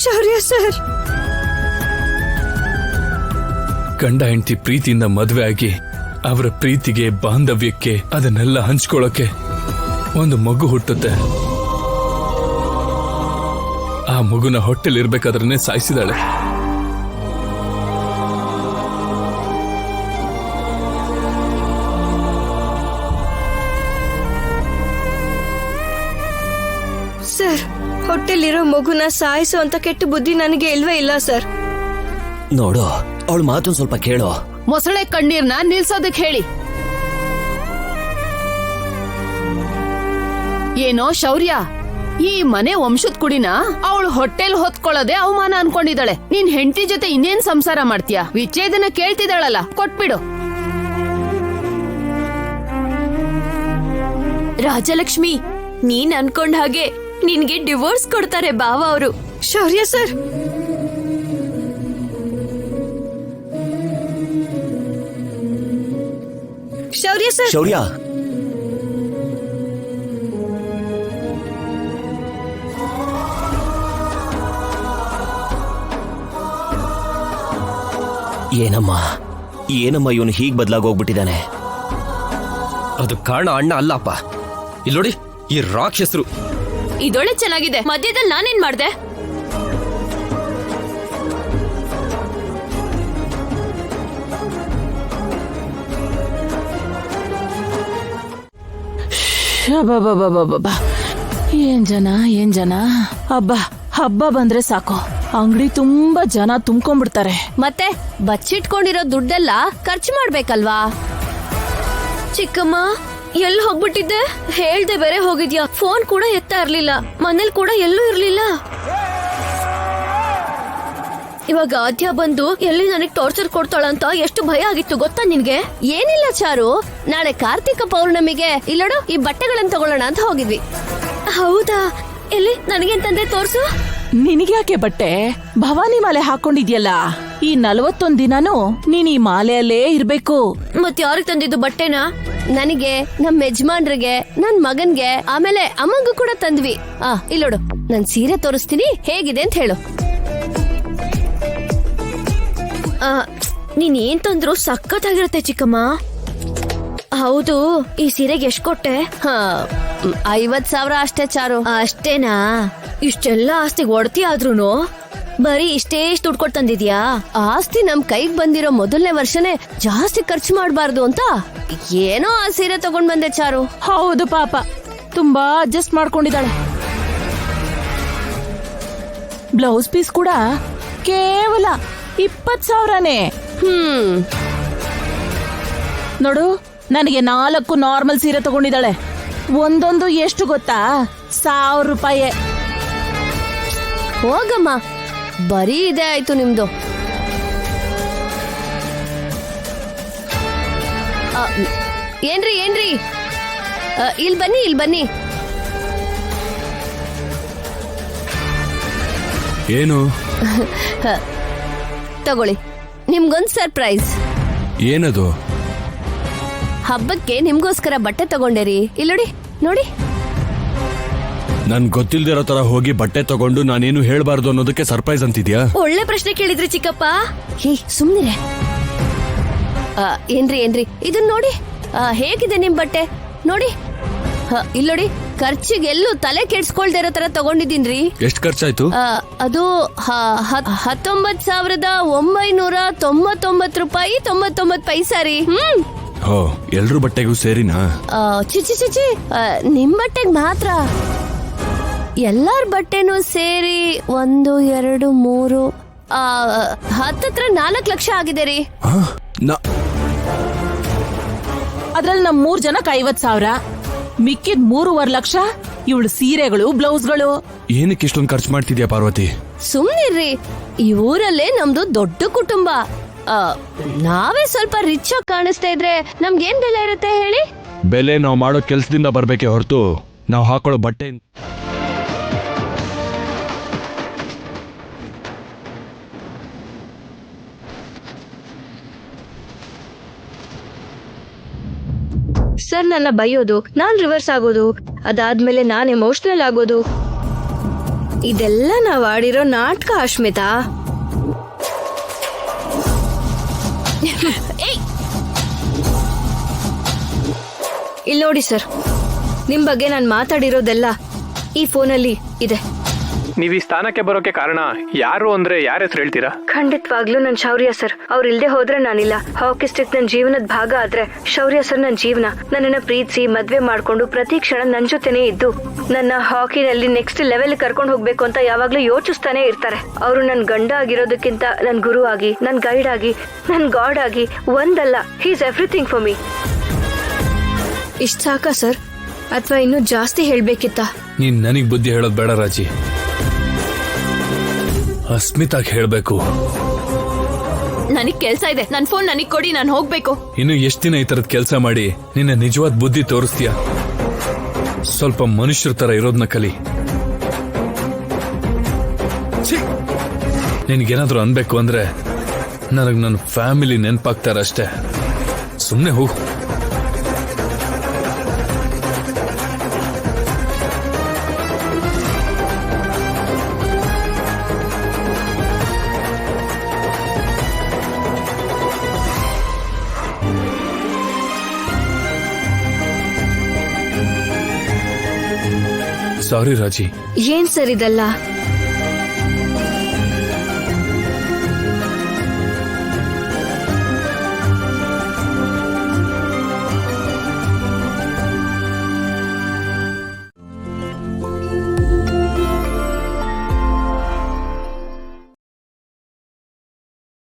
ಶೌರ್ಯ ಸರ್, ಗಂಡ ಹೆಂಡತಿ ಪ್ರೀತಿಯಿಂದ ಮದುವೆ ಆಗಿ ಅವರ ಪ್ರೀತಿಗೆ ಬಾಂಧವ್ಯಕ್ಕೆ ಅದನ್ನೆಲ್ಲ ಹಂಚ್ಕೊಳ್ಳೋಕೆ ಒಂದು ಮಗು ಹುಟ್ಟುತ್ತೆ. ಆ ಮಗುನ ಹೊಟ್ಟೆಲಿರ್ಬೇಕಾದ್ರನ್ನೇ ಸಾಯಿಸಿದಾಳೆ. ಸರ್, ಹೊಟ್ಟೆಲಿರೋ ಮಗುನ ಸಾಯಿಸೋ ಅಂತ ಕೆಟ್ಟ ಬುದ್ಧಿ ನನಗೆ ಇಲ್ವೇ ಇಲ್ಲ ಸರ್. ನೋಡು, ಅವಳು ಮಾತೊಂದ್ ಸ್ವಲ್ಪ ಕೇಳೋ. ಮೊಸಳೆ ಕಣ್ಣೀರ್ನ ನಿಲ್ಸೋದಕ್ ಹೇಳಿ. ಏನೋ ಶೌರ್ಯ, ಈ ಮನೆ ವಂಶದ ಕುಡಿನ ಅವಳು ಹೊಟ್ಟೆಲ್ ಹೊತ್ಕೊಳ್ಳೋದೆ ಅವಮಾನ ಅನ್ಕೊಂಡಿದ್ದಾಳೆ. ನಿನ್ ಹೆಂಡತಿ ಜೊತೆ ಇನ್ನೇನ್ ಸಂಸಾರ ಮಾಡ್ತೀಯಾ? ವಿಚ್ಛೇದನ ಕೇಳ್ತಿದ್ದಾಳಲ್ಲ, ಕೊಟ್ಬಿಡು. ರಾಜಲಕ್ಷ್ಮಿ, ನೀನ್ ಅನ್ಕೊಂಡ್ ಹಾಗೆ ನಿನ್ಗೆ ಡಿವೋರ್ಸ್ ಕೊಡ್ತಾರೆ ಬಾವ ಅವರು. ಶೌರ್ಯ ಸರ್, ಶೌರ್ಯ ಸರ್, ಶೌರ್ಯ, ಏನಮ್ಮ ಇವನು ಹೀಗ್ ಬದಲಾಗೋಗ್ಬಿಟ್ಟಿದ್ದಾನೆ? ಅದು ಕಾರಣ ಅಣ್ಣ ಅಲ್ಲಪ್ಪ. ಇಲ್ಲೋಡಿ, ಈ ರಾಕ್ಷಸರು. ಇದೊಳ್ಳೆ ಚೆನ್ನಾಗಿದೆ. ಮಧ್ಯದಲ್ಲಿ ನಾನೇನ್ ಮಾಡ್ದೆ? ಏನ್ ಜನ ಹಬ್ಬ ಬಂದ್ರೆ ಸಾಕು, ಅಂಗಡಿ ತುಂಬಾ ಜನ ತುಂಬ್ಕೊಂಡ್ಬಿಡ್ತಾರೆ. ಮತ್ತೆ ಬಚ್ಚಿಟ್ಕೊಂಡಿರೋ ದುಡ್ಡೆಲ್ಲ ಖರ್ಚು ಮಾಡ್ಬೇಕಲ್ವಾ? ಚಿಕ್ಕಮ್ಮ, ಎಲ್ಲಿ ಹೋಗ್ಬಿಟ್ಟಿದ್ದೆ? ಹೇಳ್ದೆ ಬೇರೆ ಹೋಗಿದ್ಯಾ. ಫೋನ್ ಕೂಡ ಎತ್ತಾ ಇರ್ಲಿಲ್ಲ, ಮನೇಲಿ ಕೂಡ ಎಲ್ಲೂ ಇರ್ಲಿಲ್ಲ. ಇವಾಗ ಆದ್ಯ ಬಂದು ಎಲ್ಲಿ ನನಗ್ ಟಾರ್ಚರ್ ಕೊಡ್ತಾಳಂತ ಎಷ್ಟು ಭಯ ಆಗಿತ್ತು ಗೊತ್ತಾ ನಿನ್ಗೆ? ಏನಿಲ್ಲ ಚಾರು, ನಾಳೆ ಕಾರ್ತಿಕ ಪೌರ್ಣಮಿಗೆ ಇಲ್ಲೋಡು ಈ ಬಟ್ಟೆಗಳನ್ನ ತಗೊಳ್ಳೋಣ ಅಂತ ಹೋಗಿದ್ವಿ. ಹೌದಾ? ಎಲ್ಲಿ ನನಗೇಂತಂದ್ರೆ ತೋರ್ಸು. ನಿನಗ್ಯಾಕೆ ಬಟ್ಟೆ? ಭವಾನಿ ಮಾಲೆ ಹಾಕೊಂಡಿದ್ಯಲ್ಲ, ಈ 41 ದಿನಾನು ನೀನ್ ಈ ಮಾಲೆಯಲ್ಲೇ ಇರ್ಬೇಕು. ಮತ್ ಯಾರಿಗೆ ತಂದಿದ್ದು ಬಟ್ಟೆನ? ನನಗೆ, ನಮ್ ಯಜಮಾನ್ರಿಗೆ, ನನ್ ಮಗನ್ಗೆ, ಆಮೇಲೆ ಅಮ್ಮಂಗೂ ಕೂಡ ತಂದ್ವಿ. ಇಲ್ಲೋಡು, ನನ್ ಸೀರೆ ತೋರಿಸ್ತೀನಿ, ಹೇಗಿದೆ ಅಂತ ಹೇಳು. ನೀನ್ ಏನ್ ತಂದ್ರು ಸಖತ್ತಾಗಿರತ್ತೆ ಚಿಕ್ಕಮ್ಮ. ಹೌದು, ಈ ಸೀರೆಗೆ ಎಷ್ಟ್ ಕೊಟ್ಟೆ? 50,000 ಅಷ್ಟೇ ಚಾರು. ಅಷ್ಟೇನಾ? ಇಷ್ಟೆಲ್ಲ ಆಸ್ತಿಗೆ ಒಡ್ತಿ ಆದ್ರೂನು ಬರೀ ಇಷ್ಟೇ ದುಡ್ಡು ಕೊಟ್ಟು ತಂದಿದ್ಯಾ? ಆಸ್ತಿ ನಮ್ ಕೈಗ್ ಬಂದಿರೋ ಮೊದಲನೇ ವರ್ಷನೇ ಜಾಸ್ತಿ ಖರ್ಚು ಮಾಡಬಾರ್ದು ಅಂತ ಏನೋ ಆ ಸೀರೆ ತಗೊಂಡ್ ಬಂದೆ ಚಾರು. ಹೌದು ಪಾಪ, ತುಂಬಾ ಅಡ್ಜಸ್ಟ್ ಮಾಡ್ಕೊಂಡಿದ್ದಾಳೆ. ಬ್ಲೌಸ್ ಪೀಸ್ ಕೂಡ ಕೇವಲ 20,000ನೇ. ನೋಡು, ನನಗೆ 4 ನಾರ್ಮಲ್ ಸೀರೆ ತಗೊಂಡಿದ್ದಾಳೆ. ಒಂದೊಂದು ಎಷ್ಟು ಗೊತ್ತಾ? 1,000 ರೂಪಾಯಿ. ಹೋಗಮ್ಮ, ಬರೀ ಇದೆ ಆಯ್ತು ನಿಮ್ದು. ಏನ್ರಿ ಇಲ್ ಬನ್ನಿ. ಏನು? ತಗೊಳ್ಳಿ, ನಿಮ್ಗೊಂದ್ ಸರ್ಪ್ರೈಸ್. ಏನದು? ಹಬ್ಬಕ್ಕೆ ನಿಮ್ಗೋಸ್ಕರ ಬಟ್ಟೆ ತಗೊಂಡೇರಿ. ಇಲ್ಲೋಡಿ, ನೋಡಿ. ನನ್ ಗೊತ್ತಿಲ್ದಿರೋ ತರ ಹೋಗಿ ಬಟ್ಟೆ ತಗೊಂಡು ನಾನೇನು ಹೇಳ್ಬಾರ್ದು ಅನ್ನೋದಕ್ಕೆ ಸರ್ಪ್ರೈಸ್ ಅಂತಿದ್ಯಾ? ಒಳ್ಳೆ ಪ್ರಶ್ನೆ ಕೇಳಿದ್ರಿ ಚಿಕ್ಕಪ್ಪ. ಹೇ, ಸುಮ್ನಿರೆ. ಏನ್ರಿ ಇದನ್ ನೋಡಿ, ಹೇಗಿದೆ ನಿಮ್ ಬಟ್ಟೆ ನೋಡಿ. ಇಲ್ಲೋಡಿ, ಖರ್ಚಿಗೆಲ್ಲೂ ತಲೆ ಕೆಡ್ಸ್ಕೊಳ್ದೇ ಇರೋ ತರ ತಗೊಂಡಿದ್ದೀನ್ರಿ. ಎಷ್ಟು ಖರ್ಚಾಯ್ತು? ಅದು 1999 ರೂಪಾಯಿ 99 ಪೈಸಾ ರೀ. ಎಲ್ರು ಬಟ್ಟೆಗೂ ಸೇರಿನಾ? ಚಿಚಿ, ನಿಮ್ ಬಟ್ಟೆಗ್ ಮಾತ್ರ. ಎಲ್ಲಾರ್ ಬಟ್ಟೆನೂ ಸೇರಿ 1, 2, 3 ಹತ್ತತ್ರ 4 ಲಕ್ಷ ಆಗಿದೆ ರೀ. ಅದ್ರಲ್ಲಿ ನಮ್ 3 ಜನಕ್ಕೆ 50,000, ಮಿಕ್ಕಿದ್ 3.5 ಲಕ್ಷ ಇವಳು ಸೀರೆಗಳು, ಬ್ಲೌಸ್ಗಳು. ಏನಕ್ಕೆ ಇಷ್ಟೊಂದು ಖರ್ಚು ಮಾಡ್ತಿದ್ಯಾ ಪಾರ್ವತಿ? ಸುಮ್ನಿರ್ರಿ, ಈ ಊರಲ್ಲೇ ನಮ್ದು ದೊಡ್ಡ ಕುಟುಂಬ. ನಾವೇ ಸ್ವಲ್ಪ ರಿಚ್ ಆಗಿ ಕಾಣಿಸ್ತಾ ಇದ್ರೆ ನಮ್ಗೇನ್ ಬೆಲೆ ಇರುತ್ತೆ ಹೇಳಿ? ಬೆಲೆ ನಾವು ಮಾಡೋ ಕೆಲ್ಸದಿಂದ ಬರ್ಬೇಕೆ ಹೊರತು ನಾವು ಹಾಕೊಳ್ಳೋ ಬಟ್ಟೆ. ಸರ್ ನನ್ನ ಬೈಯೋದು, ನಾನ್ ರಿವರ್ಸ್ ಆಗೋದು, ಅದಾದ್ಮೇಲೆ ನಾನ್ ಎಮೋಷನಲ್ ಆಗೋದು. ಇದೆಲ್ಲ ನಾವ್ ಆಡಿರೋ ನಾಟಕ ಅಶ್ಮಿತಾ. ಇಲ್ಲಿ ನೋಡಿ ಸರ್, ನಿಮ್ ಬಗ್ಗೆ ನಾನು ಮಾತಾಡಿರೋದೆಲ್ಲ ಈ ಫೋನಲ್ಲಿ ಇದೆ. ನೀವ್ ಈ ಸ್ಥಾನಕ್ಕೆ ಬರೋಕೆ ಕಾರಣ ಯಾರು ಅಂದ್ರೆ ಯಾರ ಹೆಸರು ಹೇಳ್ತೀರಾ? ಖಂಡಿತವಾಗ್ಲೂ ನನ್ ಶೌರ್ಯ ಸರ್. ಅವ್ರು ಇಲ್ದೆ ಹೋದ್ರೆ ನಾನಿಲ್ಲ. ಹಾಕಿ ಸ್ಟಿಕ್ ನನ್ ಜೀವನದ ಭಾಗ ಆದ್ರೆ ಶೌರ್ಯ ಸರ್ ನನ್ ಜೀವನ. ನನ್ನನ್ನ ಪ್ರೀತಿಸಿ ಮದ್ವೆ ಮಾಡ್ಕೊಂಡು ಪ್ರತಿ ಕ್ಷಣ ನನ್ ಜೊತೆನೆ ಇದ್ದು ನನ್ನ ಹಾಕಿನಲ್ಲಿ ನೆಕ್ಸ್ಟ್ ಲೆವೆಲ್ ಕರ್ಕೊಂಡು ಹೋಗ್ಬೇಕು ಅಂತ ಯಾವಾಗ್ಲೂ ಯೋಚಿಸ್ತಾನೆ ಇರ್ತಾರೆ. ಅವರು ನನ್ ಗಂಡ ಆಗಿರೋದಕ್ಕಿಂತ ನನ್ ಗುರು ಆಗಿ, ನನ್ ಗೈಡ್ ಆಗಿ, ನನ್ ಗಾಡ್ ಆಗಿ ಒಂದಲ್ಲ, he is everything for me. ಇಷ್ಟ ಸಾಕಾ ಸರ್, ಅಥವಾ ಇನ್ನೂ ಜಾಸ್ತಿ ಹೇಳ್ಬೇಕಿತ್ತ? ನೀನ್ ನನಗ್ ಬುದ್ಧಿ ಹೇಳೋದ್ ಬೇಡ ರಾಜಿ, ಅಸ್ಮಿತಾಗ್ ಹೇಳ್ಬೇಕು. ನನಗ್ ಕೆಲ್ಸ ಇದೆ, ನನ್ ಫೋನ್ ನನಗ್ ಕೊಡಿ, ನಾನು ಹೋಗ್ಬೇಕು. ಇನ್ನು ಎಷ್ಟ್ ದಿನ ಈ ತರದ್ ಕೆಲ್ಸ ಮಾಡಿ ನಿನ್ನ ನಿಜವಾದ ಬುದ್ಧಿ ತೋರಿಸ್ತೀಯ? ಸ್ವಲ್ಪ ಮನುಷ್ಯರ ತರ ಇರೋದ್ನ ಕಲಿ. ನಿನ್ಗೇನಾದ್ರೂ ಅನ್ಬೇಕು ಅಂದ್ರೆ ನನಗ್ ನನ್ನ ಫ್ಯಾಮಿಲಿ ನೆನ್ಪಾಗ್ತಾರ ಅಷ್ಟೇ. ಸುಮ್ನೆ ಹೋಗು. ಸಾರಿ ರಾಜಿ. ಏನ್ ಸರ್ ಇದೆಲ್ಲ?